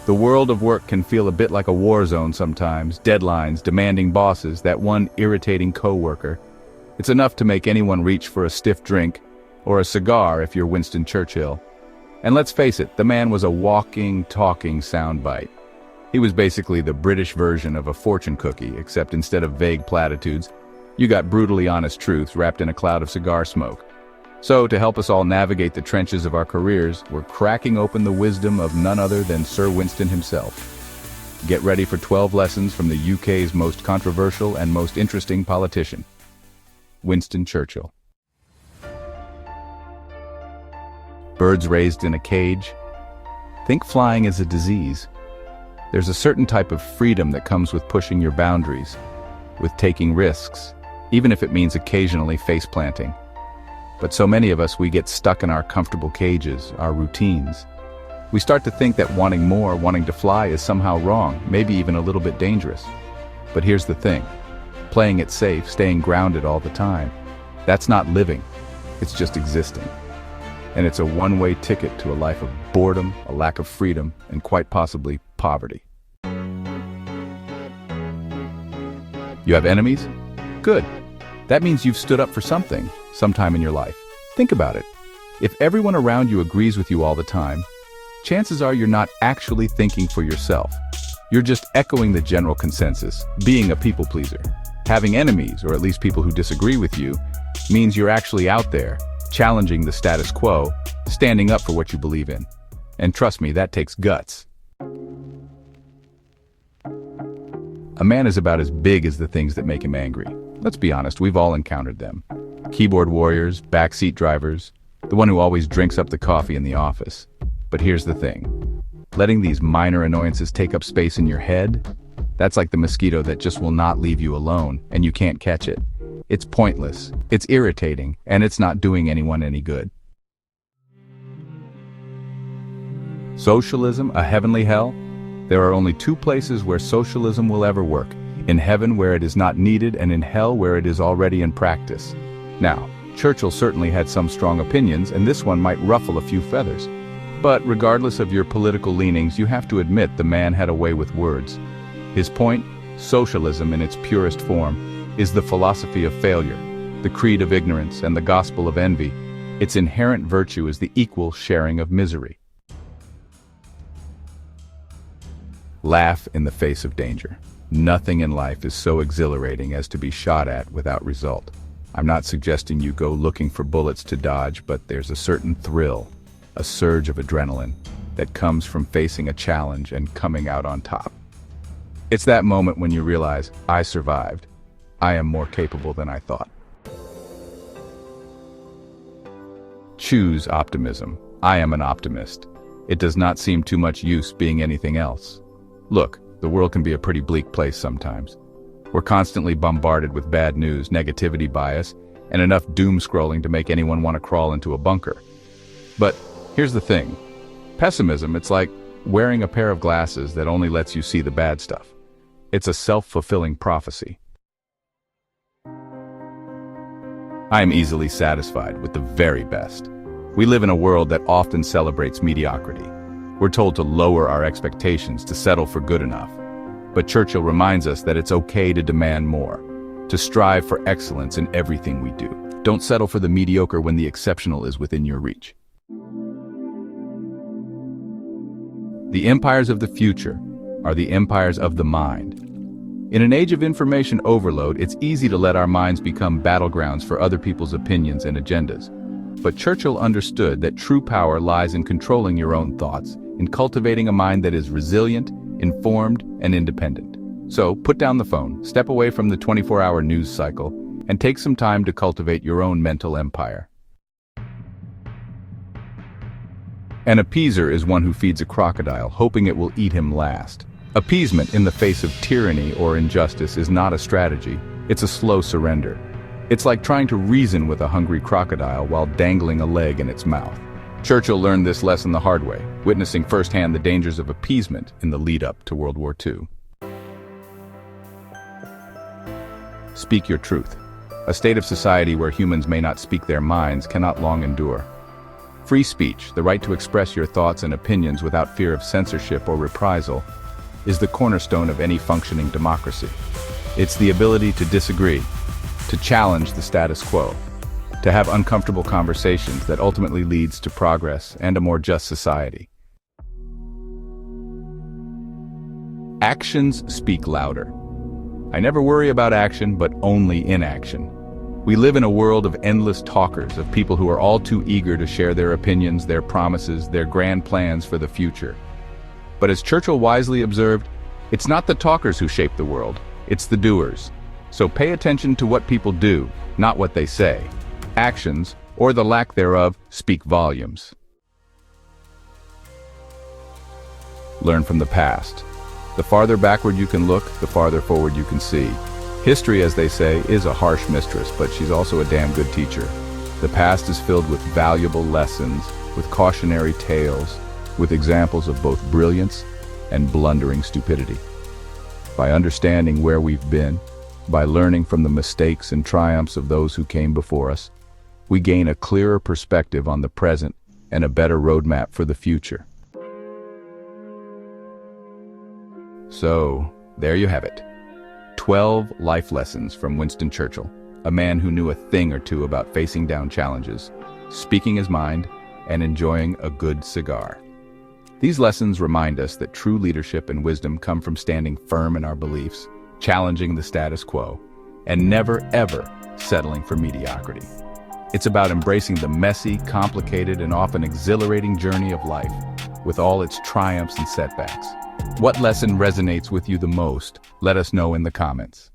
The world of work can feel a bit like a war zone sometimes, deadlines, demanding bosses, that one irritating coworker. It's enough to make anyone reach for a stiff drink, or a cigar if you're Winston Churchill. And let's face it, the man was a walking, talking soundbite. He was basically the British version of a fortune cookie, except instead of vague platitudes, you got brutally honest truths wrapped in a cloud of cigar smoke. So, to help us all navigate the trenches of our careers, we're cracking open the wisdom of none other than Sir Winston himself. Get ready for 12 lessons from the UK's most controversial and most interesting politician, Winston Churchill. Birds raised in a cage. Think flying as a disease. There's a certain type of freedom that comes with pushing your boundaries, with taking risks, even if it means occasionally face-planting. But so many of us, we get stuck in our comfortable cages, our routines. We start to think that wanting more, wanting to fly is somehow wrong, maybe even a little bit dangerous. But here's the thing. Playing it safe, staying grounded all the time, that's not living. It's just existing. And it's a one-way ticket to a life of boredom, a lack of freedom, and quite possibly poverty. You have enemies? Good. That means you've stood up for something, sometime in your life. Think about it. If everyone around you agrees with you all the time, chances are you're not actually thinking for yourself. You're just echoing the general consensus, being a people pleaser. Having enemies, or at least people who disagree with you, means you're actually out there, challenging the status quo, standing up for what you believe in. And trust me, that takes guts. A man is about as big as the things that make him angry. Let's be honest, we've all encountered them. Keyboard warriors, backseat drivers, the one who always drinks up the coffee in the office. But here's the thing. Letting these minor annoyances take up space in your head, that's like the mosquito that just will not leave you alone, and you can't catch it. It's pointless, it's irritating, and it's not doing anyone any good. Socialism, a heavenly hell? There are only two places where socialism will ever work. In heaven where it is not needed, and in hell where it is already in practice. Now, Churchill certainly had some strong opinions, and this one might ruffle a few feathers. But regardless of your political leanings, you have to admit the man had a way with words. His point, socialism in its purest form, is the philosophy of failure, the creed of ignorance, and the gospel of envy. Its inherent virtue is the equal sharing of misery. Laugh in the face of danger. Nothing in life is so exhilarating as to be shot at without result. I'm not suggesting you go looking for bullets to dodge, but there's a certain thrill, a surge of adrenaline, that comes from facing a challenge and coming out on top. It's that moment when you realize, I survived. I am more capable than I thought. Choose optimism. I am an optimist. It does not seem too much use being anything else. Look, the world can be a pretty bleak place sometimes. We're constantly bombarded with bad news, negativity bias, and enough doom scrolling to make anyone want to crawl into a bunker. But here's the thing. Pessimism, it's like wearing a pair of glasses that only lets you see the bad stuff. It's a self-fulfilling prophecy. I am easily satisfied with the very best. We live in a world that often celebrates mediocrity. We're told to lower our expectations, to settle for good enough. But Churchill reminds us that it's okay to demand more, to strive for excellence in everything we do. Don't settle for the mediocre when the exceptional is within your reach. The empires of the future are the empires of the mind. In an age of information overload, it's easy to let our minds become battlegrounds for other people's opinions and agendas. But Churchill understood that true power lies in controlling your own thoughts, in cultivating a mind that is resilient, informed, and independent. So, put down the phone, step away from the 24-hour news cycle, and take some time to cultivate your own mental empire. An appeaser is one who feeds a crocodile, hoping it will eat him last. Appeasement in the face of tyranny or injustice is not a strategy, it's a slow surrender. It's like trying to reason with a hungry crocodile while dangling a leg in its mouth. Churchill learned this lesson the hard way, witnessing firsthand the dangers of appeasement in the lead-up to World War II. Speak your truth. A state of society where humans may not speak their minds cannot long endure. Free speech, the right to express your thoughts and opinions without fear of censorship or reprisal, is the cornerstone of any functioning democracy. It's the ability to disagree, to challenge the status quo, to have uncomfortable conversations that ultimately leads to progress and a more just society. Actions speak louder. I never worry about action, but only inaction. We live in a world of endless talkers, of people who are all too eager to share their opinions, their promises, their grand plans for the future. But as Churchill wisely observed, it's not the talkers who shape the world, it's the doers. So pay attention to what people do, not what they say. Actions, or the lack thereof, speak volumes. Learn from the past. The farther backward you can look, the farther forward you can see. History, as they say, is a harsh mistress, but she's also a damn good teacher. The past is filled with valuable lessons, with cautionary tales, with examples of both brilliance and blundering stupidity. By understanding where we've been, by learning from the mistakes and triumphs of those who came before us, we gain a clearer perspective on the present and a better roadmap for the future. So, there you have it. 12 life lessons from Winston Churchill, a man who knew a thing or two about facing down challenges, speaking his mind, and enjoying a good cigar. These lessons remind us that true leadership and wisdom come from standing firm in our beliefs, challenging the status quo, and never, ever settling for mediocrity. It's about embracing the messy, complicated, and often exhilarating journey of life, with all its triumphs and setbacks. What lesson resonates with you the most? Let us know in the comments.